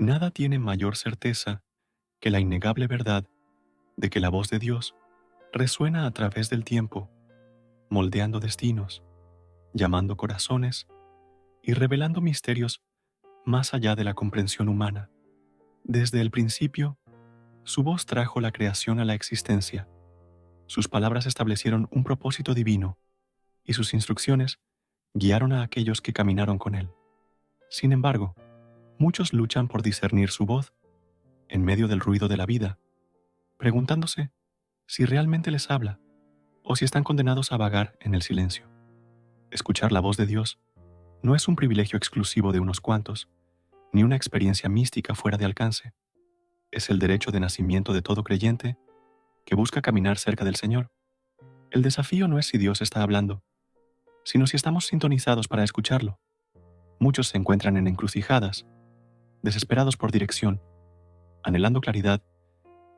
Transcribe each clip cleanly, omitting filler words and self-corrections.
Nada tiene mayor certeza que la innegable verdad de que la voz de Dios resuena a través del tiempo, moldeando destinos, llamando corazones y revelando misterios más allá de la comprensión humana. Desde el principio, su voz trajo la creación a la existencia. Sus palabras establecieron un propósito divino y sus instrucciones guiaron a aquellos que caminaron con él. Sin embargo, muchos luchan por discernir su voz en medio del ruido de la vida, preguntándose si realmente les habla o si están condenados a vagar en el silencio. Escuchar la voz de Dios no es un privilegio exclusivo de unos cuantos, ni una experiencia mística fuera de alcance. Es el derecho de nacimiento de todo creyente que busca caminar cerca del Señor. El desafío no es si Dios está hablando, sino si estamos sintonizados para escucharlo. Muchos se encuentran en encrucijadas, desesperados por dirección, anhelando claridad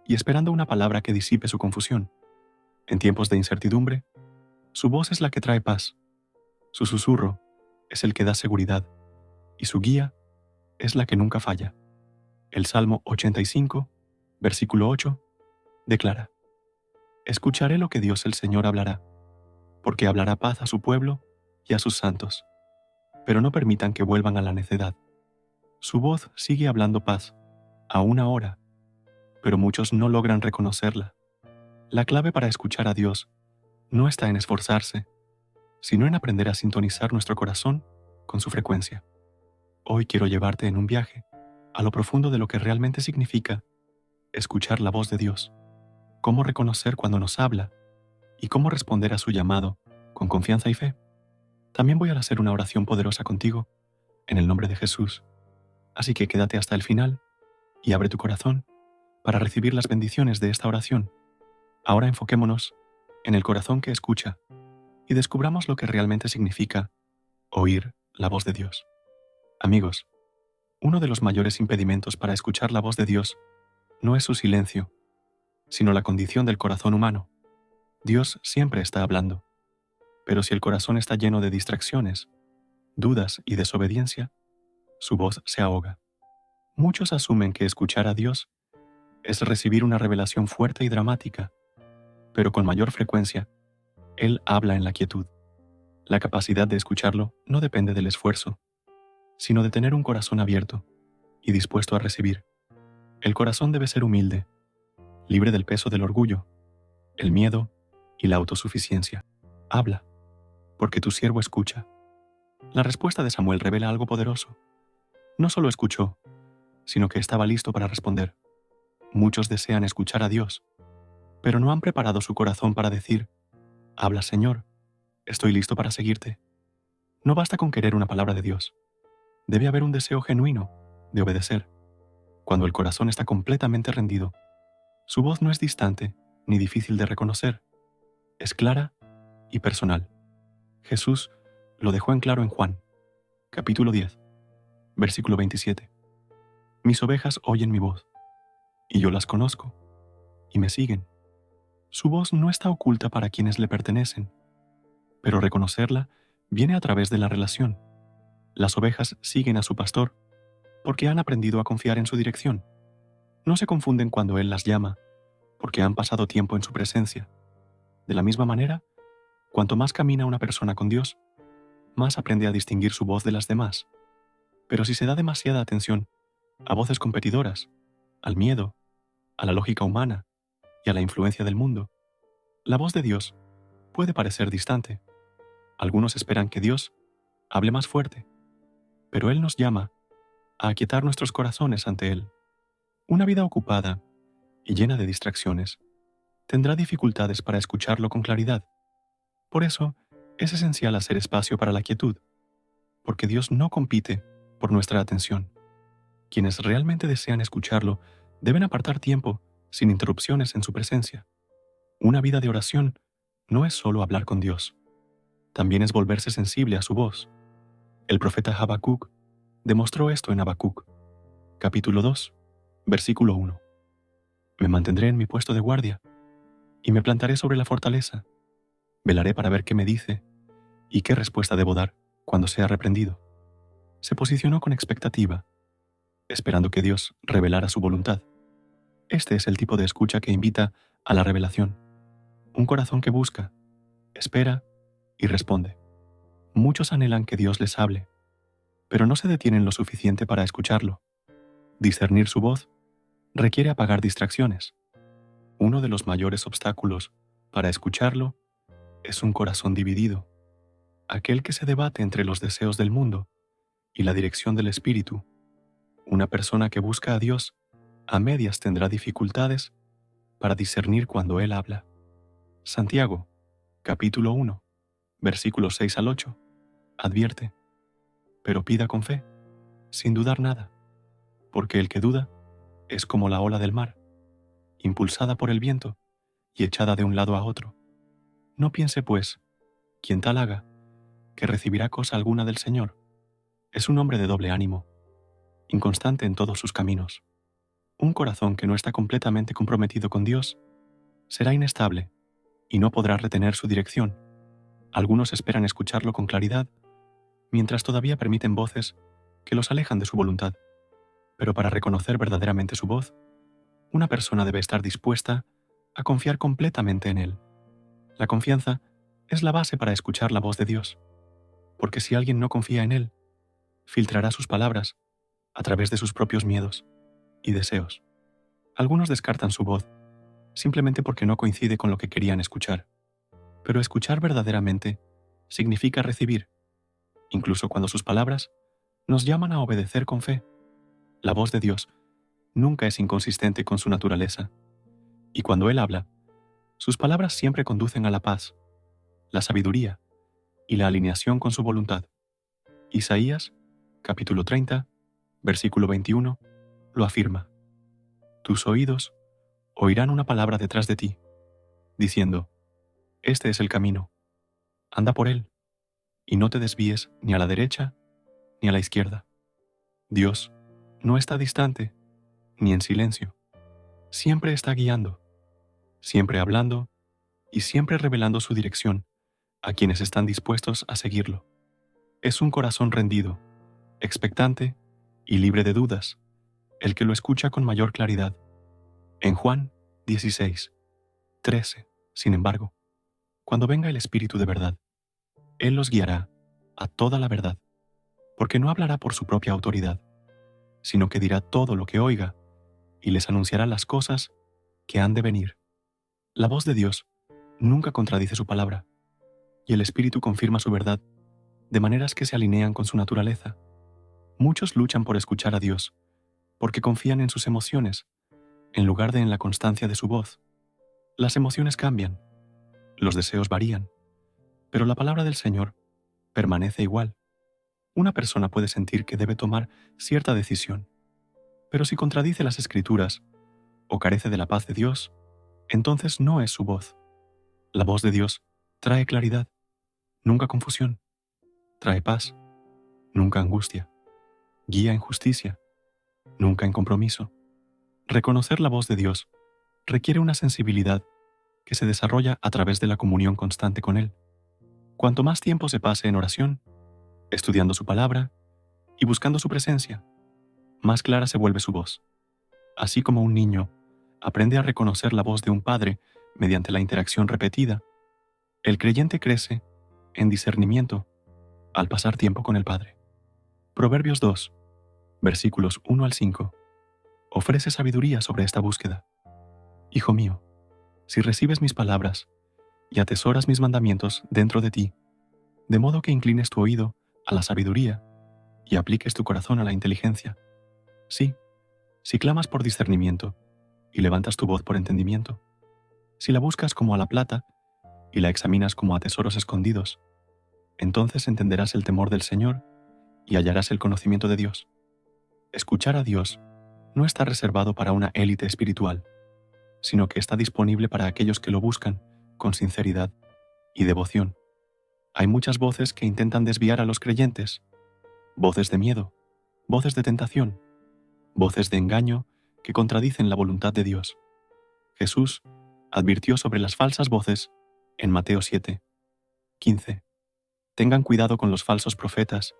y esperando una palabra que disipe su confusión. En tiempos de incertidumbre, su voz es la que trae paz, su susurro es el que da seguridad y su guía es la que nunca falla. El Salmo 85, versículo 8, declara: Escucharé lo que Dios el Señor hablará, porque hablará paz a su pueblo y a sus santos, pero no permitan que vuelvan a la necedad. Su voz sigue hablando paz, aún ahora, pero muchos no logran reconocerla. La clave para escuchar a Dios no está en esforzarse, sino en aprender a sintonizar nuestro corazón con su frecuencia. Hoy quiero llevarte en un viaje a lo profundo de lo que realmente significa escuchar la voz de Dios, cómo reconocer cuando nos habla y cómo responder a su llamado con confianza y fe. También voy a hacer una oración poderosa contigo en el nombre de Jesús, así que quédate hasta el final y abre tu corazón para recibir las bendiciones de esta oración. Ahora enfoquémonos en el corazón que escucha y descubramos lo que realmente significa oír la voz de Dios. Amigos, uno de los mayores impedimentos para escuchar la voz de Dios no es su silencio, sino la condición del corazón humano. Dios siempre está hablando, pero si el corazón está lleno de distracciones, dudas y desobediencia, su voz se ahoga. Muchos asumen que escuchar a Dios es recibir una revelación fuerte y dramática, pero con mayor frecuencia, Él habla en la quietud. La capacidad de escucharlo no depende del esfuerzo, sino de tener un corazón abierto y dispuesto a recibir. El corazón debe ser humilde, libre del peso del orgullo, el miedo y la autosuficiencia. Habla, porque tu siervo escucha. La respuesta de Samuel revela algo poderoso. No solo escuchó, sino que estaba listo para responder. Muchos desean escuchar a Dios, pero no han preparado su corazón para decir: habla, Señor, estoy listo para seguirte. No basta con querer una palabra de Dios. Debe haber un deseo genuino de obedecer. Cuando el corazón está completamente rendido, su voz no es distante ni difícil de reconocer. Es clara y personal. Jesús lo dejó en claro en Juan, capítulo 10, versículo 27. Mis ovejas oyen mi voz, y yo las conozco, y me siguen. Su voz no está oculta para quienes le pertenecen, pero reconocerla viene a través de la relación. Las ovejas siguen a su pastor porque han aprendido a confiar en su dirección. No se confunden cuando Él las llama, porque han pasado tiempo en su presencia. De la misma manera, cuanto más camina una persona con Dios, más aprende a distinguir su voz de las demás. Pero si se da demasiada atención a voces competidoras, al miedo, a la lógica humana y a la influencia del mundo, la voz de Dios puede parecer distante. Algunos esperan que Dios hable más fuerte, pero Él nos llama a aquietar nuestros corazones ante Él. Una vida ocupada y llena de distracciones tendrá dificultades para escucharlo con claridad. Por eso, es esencial hacer espacio para la quietud, porque Dios no compite por nuestra atención. Quienes realmente desean escucharlo deben apartar tiempo sin interrupciones en su presencia. Una vida de oración no es solo hablar con Dios, también es volverse sensible a su voz. El profeta Habacuc demostró esto en Habacuc, capítulo 2, versículo 1. Me mantendré en mi puesto de guardia y me plantaré sobre la fortaleza. Velaré para ver qué me dice y qué respuesta debo dar cuando sea reprendido. Se posicionó con expectativa, esperando que Dios revelara su voluntad. Este es el tipo de escucha que invita a la revelación. Un corazón que busca, espera y responde. Muchos anhelan que Dios les hable, pero no se detienen lo suficiente para escucharlo. Discernir su voz requiere apagar distracciones. Uno de los mayores obstáculos para escucharlo es un corazón dividido, aquel que se debate entre los deseos del mundo y la dirección del Espíritu. Una persona que busca a Dios a medias tendrá dificultades para discernir cuando Él habla. Santiago, capítulo 1, versículos 6 al 8, advierte: pero pida con fe, sin dudar nada, porque el que duda es como la ola del mar, impulsada por el viento y echada de un lado a otro. No piense, pues, quien tal haga, que recibirá cosa alguna del Señor. Es un hombre de doble ánimo, inconstante en todos sus caminos. Un corazón que no está completamente comprometido con Dios será inestable y no podrá retener su dirección. Algunos esperan escucharlo con claridad, mientras todavía permiten voces que los alejan de su voluntad. Pero para reconocer verdaderamente su voz, una persona debe estar dispuesta a confiar completamente en Él. La confianza es la base para escuchar la voz de Dios, porque si alguien no confía en Él, filtrará sus palabras a través de sus propios miedos y deseos. Algunos descartan su voz simplemente porque no coincide con lo que querían escuchar. Pero escuchar verdaderamente significa recibir, incluso cuando sus palabras nos llaman a obedecer con fe. La voz de Dios nunca es inconsistente con su naturaleza, y cuando Él habla, sus palabras siempre conducen a la paz, la sabiduría y la alineación con su voluntad. Isaías, capítulo 30, versículo 21, lo afirma: tus oídos oirán una palabra detrás de ti, diciendo: este es el camino, anda por él, y no te desvíes ni a la derecha ni a la izquierda. Dios no está distante ni en silencio. Siempre está guiando, siempre hablando y siempre revelando su dirección a quienes están dispuestos a seguirlo. Es un corazón rendido, expectante y libre de dudas el que lo escucha con mayor claridad. En Juan 16, 13, sin embargo, cuando venga el Espíritu de verdad, Él los guiará a toda la verdad, porque no hablará por su propia autoridad, sino que dirá todo lo que oiga y les anunciará las cosas que han de venir. La voz de Dios nunca contradice su palabra, y el Espíritu confirma su verdad de maneras que se alinean con su naturaleza. Muchos luchan por escuchar a Dios, porque confían en sus emociones, en lugar de en la constancia de su voz. Las emociones cambian, los deseos varían, pero la palabra del Señor permanece igual. Una persona puede sentir que debe tomar cierta decisión, pero si contradice las Escrituras o carece de la paz de Dios, entonces no es su voz. La voz de Dios trae claridad, nunca confusión, trae paz, nunca angustia, guía en justicia, nunca en compromiso. Reconocer la voz de Dios requiere una sensibilidad que se desarrolla a través de la comunión constante con Él. Cuanto más tiempo se pase en oración, estudiando su palabra y buscando su presencia, más clara se vuelve su voz. Así como un niño aprende a reconocer la voz de un padre mediante la interacción repetida, el creyente crece en discernimiento al pasar tiempo con el Padre. Proverbios 2, versículos 1 al 5, ofrece sabiduría sobre esta búsqueda. Hijo mío, si recibes mis palabras y atesoras mis mandamientos dentro de ti, de modo que inclines tu oído a la sabiduría y apliques tu corazón a la inteligencia. Sí, si clamas por discernimiento y levantas tu voz por entendimiento, si la buscas como a la plata y la examinas como a tesoros escondidos, entonces entenderás el temor del Señor y hallarás el conocimiento de Dios. Escuchar a Dios no está reservado para una élite espiritual, sino que está disponible para aquellos que lo buscan con sinceridad y devoción. Hay muchas voces que intentan desviar a los creyentes, voces de miedo, voces de tentación, voces de engaño que contradicen la voluntad de Dios. Jesús advirtió sobre las falsas voces en Mateo 7, 15. Tengan cuidado con los falsos profetas,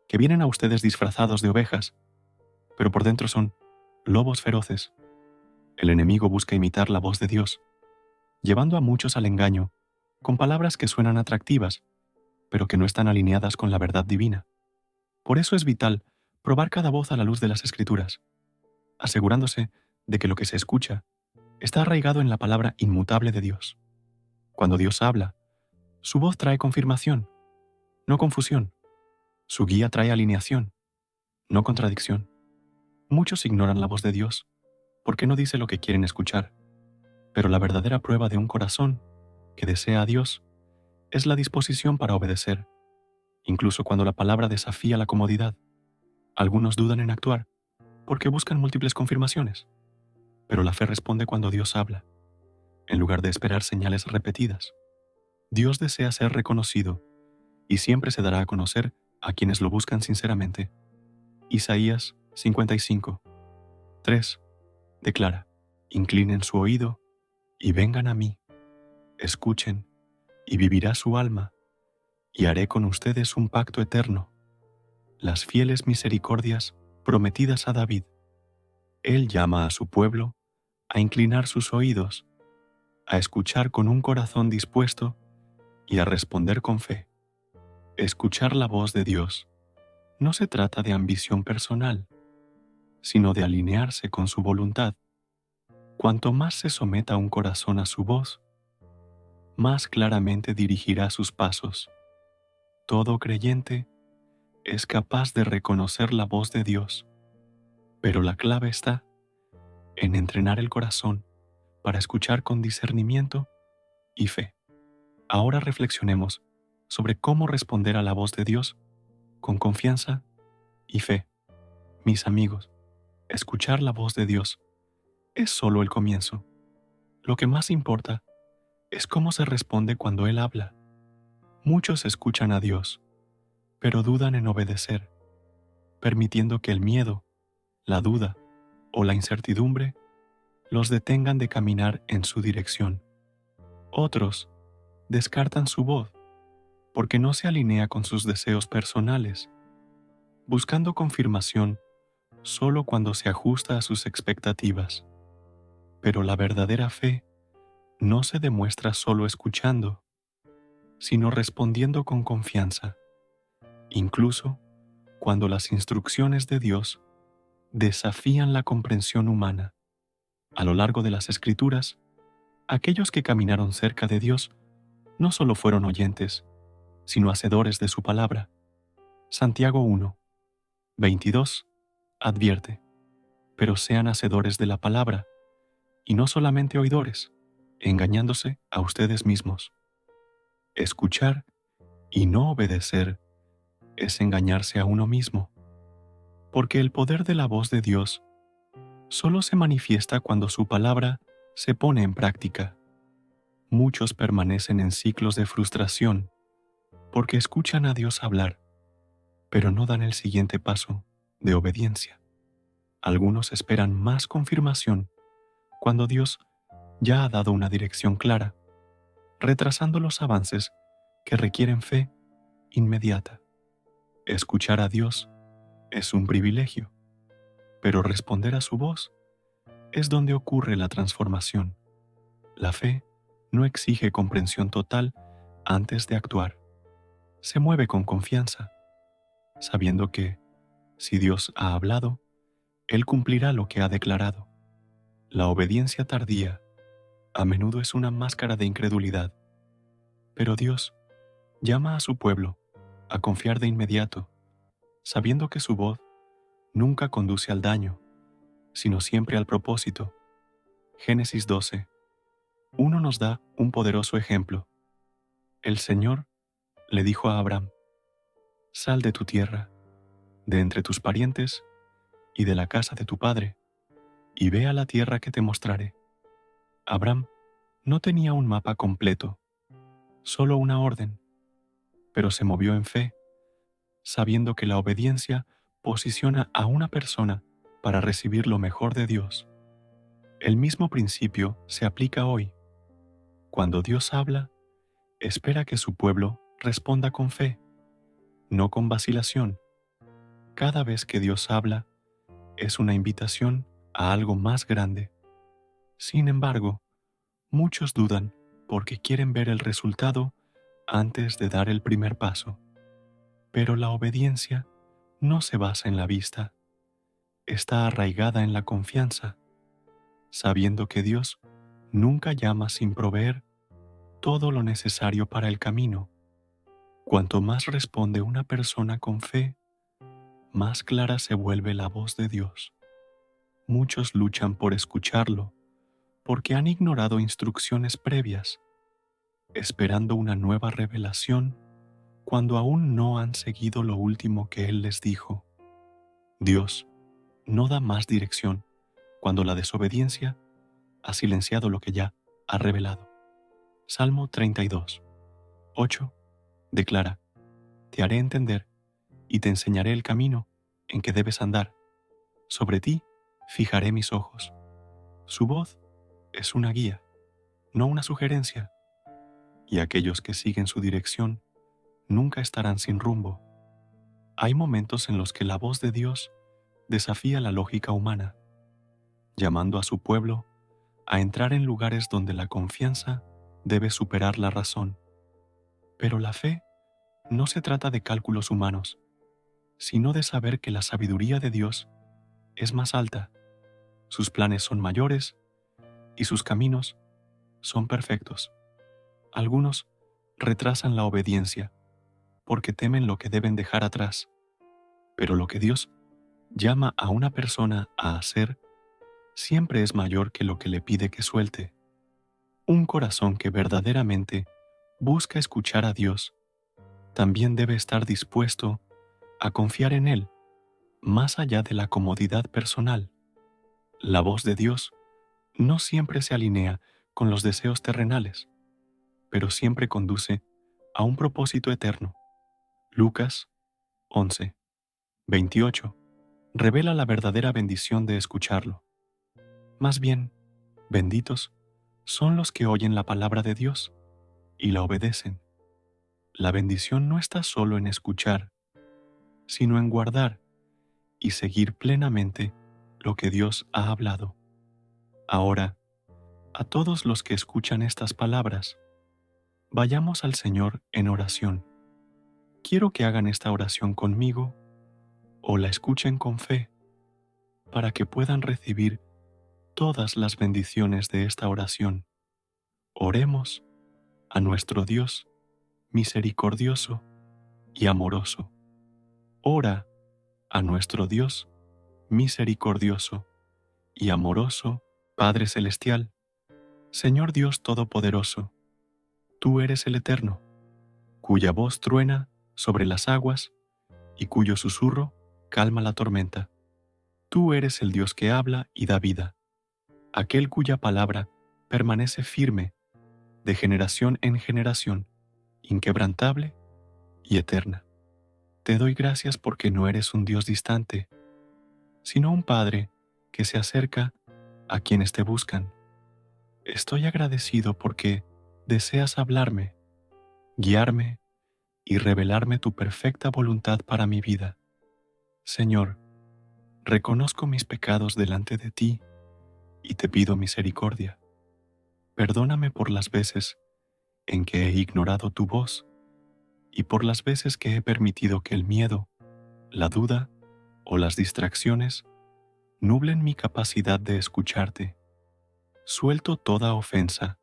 que vienen a ustedes disfrazados de ovejas, pero por dentro son lobos feroces. El enemigo busca imitar la voz de Dios, llevando a muchos al engaño, con palabras que suenan atractivas, pero que no están alineadas con la verdad divina. Por eso es vital probar cada voz a la luz de las Escrituras, asegurándose de que lo que se escucha está arraigado en la palabra inmutable de Dios. Cuando Dios habla, su voz trae confirmación, no confusión. Su guía trae alineación, no contradicción. Muchos ignoran la voz de Dios porque no dice lo que quieren escuchar, pero la verdadera prueba de un corazón que desea a Dios es la disposición para obedecer, incluso cuando la palabra desafía la comodidad. Algunos dudan en actuar porque buscan múltiples confirmaciones, pero la fe responde cuando Dios habla, en lugar de esperar señales repetidas. Dios desea ser reconocido y siempre se dará a conocer a quienes lo buscan sinceramente. Isaías 55, 3 declara: inclinen su oído y vengan a mí, escuchen y vivirá su alma, y haré con ustedes un pacto eterno, las fieles misericordias prometidas a David. Él llama a su pueblo a inclinar sus oídos, a escuchar con un corazón dispuesto y a responder con fe. Escuchar la voz de Dios no se trata de ambición personal, sino de alinearse con su voluntad. Cuanto más se someta un corazón a su voz, más claramente dirigirá sus pasos. Todo creyente es capaz de reconocer la voz de Dios, pero la clave está en entrenar el corazón para escuchar con discernimiento y fe. Ahora reflexionemos sobre cómo responder a la voz de Dios con confianza y fe. Mis amigos, escuchar la voz de Dios es solo el comienzo. Lo que más importa es cómo se responde cuando Él habla. Muchos escuchan a Dios, pero dudan en obedecer, permitiendo que el miedo, la duda o la incertidumbre los detengan de caminar en su dirección. Otros descartan su voz porque no se alinea con sus deseos personales, buscando confirmación solo cuando se ajusta a sus expectativas. Pero la verdadera fe no se demuestra solo escuchando, sino respondiendo con confianza, incluso cuando las instrucciones de Dios desafían la comprensión humana. A lo largo de las Escrituras, aquellos que caminaron cerca de Dios no solo fueron oyentes, sino hacedores de su palabra. Santiago 1, 22 advierte: pero sean hacedores de la palabra, y no solamente oidores, engañándose a ustedes mismos. Escuchar y no obedecer es engañarse a uno mismo, porque el poder de la voz de Dios solo se manifiesta cuando su palabra se pone en práctica. Muchos permanecen en ciclos de frustración porque escuchan a Dios hablar, pero no dan el siguiente paso de obediencia. Algunos esperan más confirmación cuando Dios ya ha dado una dirección clara, retrasando los avances que requieren fe inmediata. Escuchar a Dios es un privilegio, pero responder a su voz es donde ocurre la transformación. La fe no exige comprensión total antes de actuar. Se mueve con confianza, sabiendo que, si Dios ha hablado, Él cumplirá lo que ha declarado. La obediencia tardía a menudo es una máscara de incredulidad, pero Dios llama a su pueblo a confiar de inmediato, sabiendo que su voz nunca conduce al daño, sino siempre al propósito. Génesis 12. Uno nos da un poderoso ejemplo. El Señor le dijo a Abraham: sal de tu tierra, de entre tus parientes y de la casa de tu padre, y ve a la tierra que te mostraré. Abraham no tenía un mapa completo, solo una orden, pero se movió en fe, sabiendo que la obediencia posiciona a una persona para recibir lo mejor de Dios. El mismo principio se aplica hoy. Cuando Dios habla, espera que su pueblo responda con fe, no con vacilación. Cada vez que Dios habla, es una invitación a algo más grande. Sin embargo, muchos dudan porque quieren ver el resultado antes de dar el primer paso. Pero la obediencia no se basa en la vista, está arraigada en la confianza, sabiendo que Dios nunca llama sin proveer todo lo necesario para el camino. Cuanto más responde una persona con fe, más clara se vuelve la voz de Dios. Muchos luchan por escucharlo, porque han ignorado instrucciones previas, esperando una nueva revelación cuando aún no han seguido lo último que Él les dijo. Dios no da más dirección cuando la desobediencia ha silenciado lo que ya ha revelado. Salmo 32, 8 declara: Te haré entender y te enseñaré el camino en que debes andar. Sobre ti fijaré mis ojos. Su voz es una guía, no una sugerencia, y aquellos que siguen su dirección nunca estarán sin rumbo. Hay momentos en los que la voz de Dios desafía la lógica humana, llamando a su pueblo a entrar en lugares donde la confianza debe superar la razón. Pero la fe no se trata de cálculos humanos, sino de saber que la sabiduría de Dios es más alta, sus planes son mayores y sus caminos son perfectos. Algunos retrasan la obediencia porque temen lo que deben dejar atrás, pero lo que Dios llama a una persona a hacer siempre es mayor que lo que le pide que suelte. Un corazón que verdaderamente busca escuchar a Dios también debe estar dispuesto a confiar en Él más allá de la comodidad personal. La voz de Dios no siempre se alinea con los deseos terrenales, pero siempre conduce a un propósito eterno. Lucas 11, 28 revela la verdadera bendición de escucharlo. Más bien, benditos son los que oyen la palabra de Dios y la obedecen. La bendición no está solo en escuchar, sino en guardar y seguir plenamente lo que Dios ha hablado. Ahora, a todos los que escuchan estas palabras, vayamos al Señor en oración. Quiero que hagan esta oración conmigo o la escuchen con fe para que puedan recibir todas las bendiciones de esta oración. Oremos a nuestro Dios misericordioso y amoroso. Ora a nuestro Dios misericordioso y amoroso, Padre Celestial, Señor Dios Todopoderoso. Tú eres el Eterno, cuya voz truena sobre las aguas y cuyo susurro calma la tormenta. Tú eres el Dios que habla y da vida, aquel cuya palabra permanece firme de generación en generación, inquebrantable y eterna. Te doy gracias porque no eres un Dios distante, sino un Padre que se acerca a quienes te buscan. Estoy agradecido porque deseas hablarme, guiarme y revelarme tu perfecta voluntad para mi vida. Señor, reconozco mis pecados delante de ti y te pido misericordia. Perdóname por las veces en que he ignorado tu voz y por las veces que he permitido que el miedo, la duda o las distracciones nublen mi capacidad de escucharte. Suelto toda ofensa,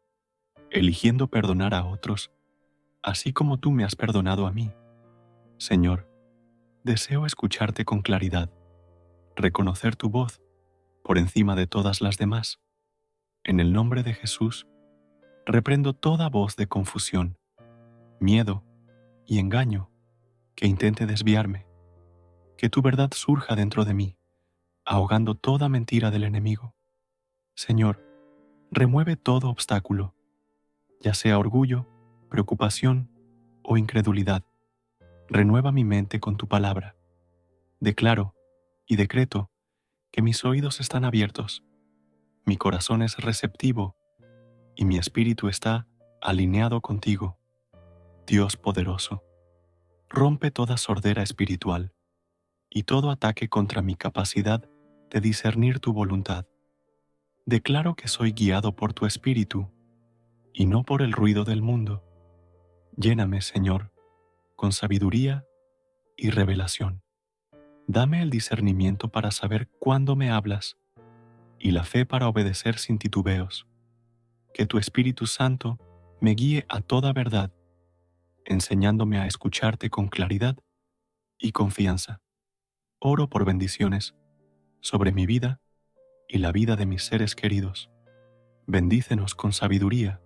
eligiendo perdonar a otros, así como tú me has perdonado a mí. Señor, deseo escucharte con claridad, reconocer tu voz por encima de todas las demás. En el nombre de Jesús, reprendo toda voz de confusión, miedo y engaño que intente desviarme. Que tu verdad surja dentro de mí, ahogando toda mentira del enemigo. Señor, remueve todo obstáculo, ya sea orgullo, preocupación o incredulidad. Renueva mi mente con tu palabra. Declaro y decreto que mis oídos están abiertos, mi corazón es receptivo y mi espíritu está alineado contigo. Dios poderoso, rompe toda sordera espiritual y todo ataque contra mi capacidad de discernir tu voluntad. Declaro que soy guiado por tu Espíritu y no por el ruido del mundo. Lléname, Señor, con sabiduría y revelación. Dame el discernimiento para saber cuándo me hablas y la fe para obedecer sin titubeos. Que tu Espíritu Santo me guíe a toda verdad, enseñándome a escucharte con claridad y confianza. Oro por bendiciones sobre mi vida y la vida de mis seres queridos. Bendícenos con sabiduría,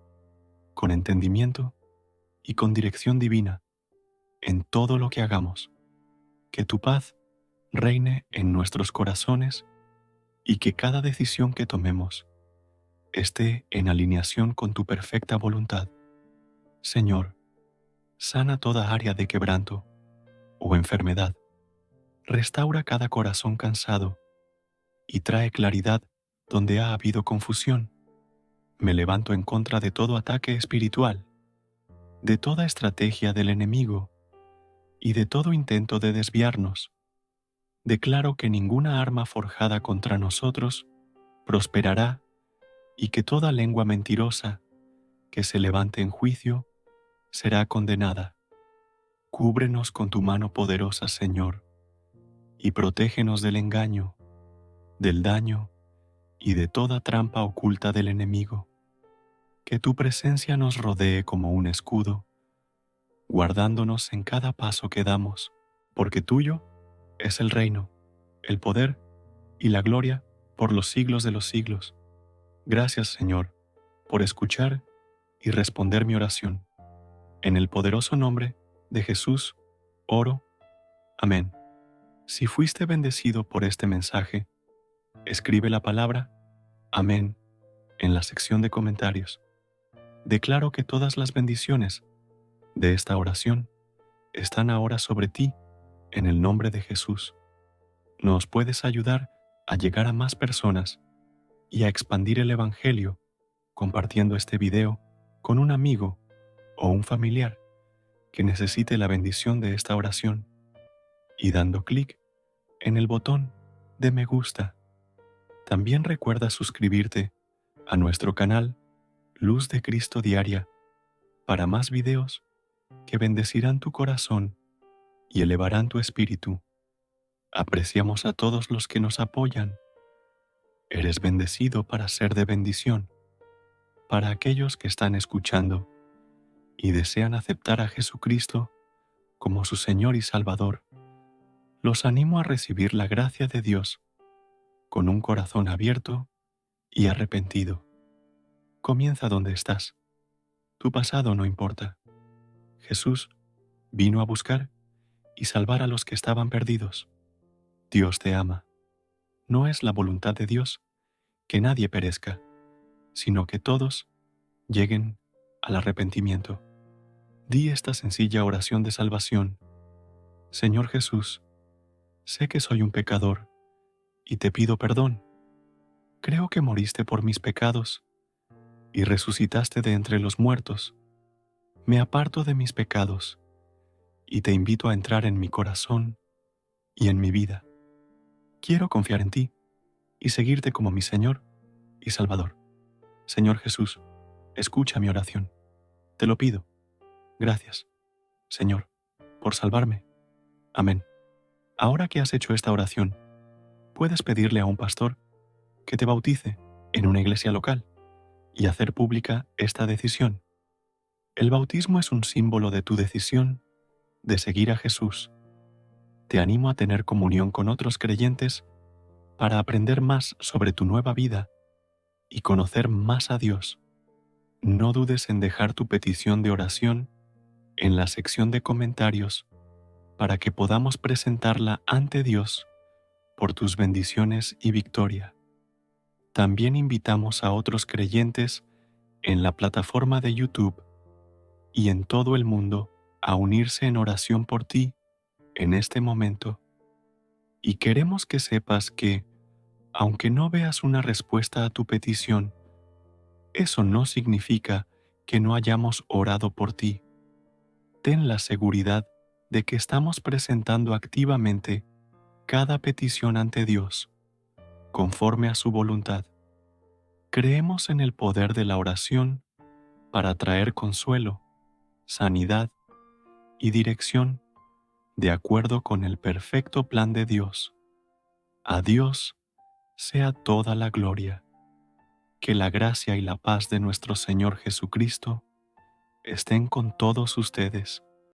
con entendimiento y con dirección divina en todo lo que hagamos. Que tu paz reine en nuestros corazones y que cada decisión que tomemos esté en alineación con tu perfecta voluntad. Señor, sana toda área de quebranto o enfermedad. Restaura cada corazón cansado y trae claridad donde ha habido confusión. Me levanto en contra de todo ataque espiritual, de toda estrategia del enemigo y de todo intento de desviarnos. Declaro que ninguna arma forjada contra nosotros prosperará y que toda lengua mentirosa que se levante en juicio será condenada. Cúbrenos con tu mano poderosa, Señor, y protégenos del engaño, del daño y de toda trampa oculta del enemigo. Que tu presencia nos rodee como un escudo, guardándonos en cada paso que damos, porque tuyo es el reino, el poder y la gloria por los siglos de los siglos. Gracias, Señor, por escuchar y responder mi oración. En el poderoso nombre de Jesús, oro. Amén. Si fuiste bendecido por este mensaje, escribe la palabra Amén en la sección de comentarios. Declaro que todas las bendiciones de esta oración están ahora sobre ti en el nombre de Jesús. Nos puedes ayudar a llegar a más personas y a expandir el Evangelio compartiendo este video con un amigo o un familiar que necesite la bendición de esta oración y dando clic en el botón de me gusta. También recuerda suscribirte a nuestro canal Luz de Cristo Diaria para más videos que bendecirán tu corazón y elevarán tu espíritu. Apreciamos a todos los que nos apoyan. Eres bendecido para ser de bendición. Para aquellos que están escuchando y desean aceptar a Jesucristo como su Señor y Salvador, los animo a recibir la gracia de Dios con un corazón abierto y arrepentido. Comienza donde estás. Tu pasado no importa. Jesús vino a buscar y salvar a los que estaban perdidos. Dios te ama. No es la voluntad de Dios que nadie perezca, sino que todos lleguen al arrepentimiento. Di esta sencilla oración de salvación. Señor Jesús, sé que soy un pecador y te pido perdón. Creo que moriste por mis pecados y resucitaste de entre los muertos. Me aparto de mis pecados y te invito a entrar en mi corazón y en mi vida. Quiero confiar en ti y seguirte como mi Señor y Salvador. Señor Jesús, escucha mi oración. Te lo pido. Gracias, Señor, por salvarme. Amén. Ahora que has hecho esta oración, puedes pedirle a un pastor que te bautice en una iglesia local y hacer pública esta decisión. El bautismo es un símbolo de tu decisión de seguir a Jesús. Te animo a tener comunión con otros creyentes para aprender más sobre tu nueva vida y conocer más a Dios. No dudes en dejar tu petición de oración en la sección de comentarios para que podamos presentarla ante Dios por tus bendiciones y victoria. También invitamos a otros creyentes en la plataforma de YouTube y en todo el mundo a unirse en oración por ti en este momento. Y queremos que sepas que, aunque no veas una respuesta a tu petición, eso no significa que no hayamos orado por ti. Ten la seguridad de que estamos presentando activamente cada petición ante Dios. conforme a su voluntad. Creemos en el poder de la oración para traer consuelo, sanidad y dirección de acuerdo con el perfecto plan de Dios. A Dios sea toda la gloria. Que la gracia y la paz de nuestro Señor Jesucristo estén con todos ustedes.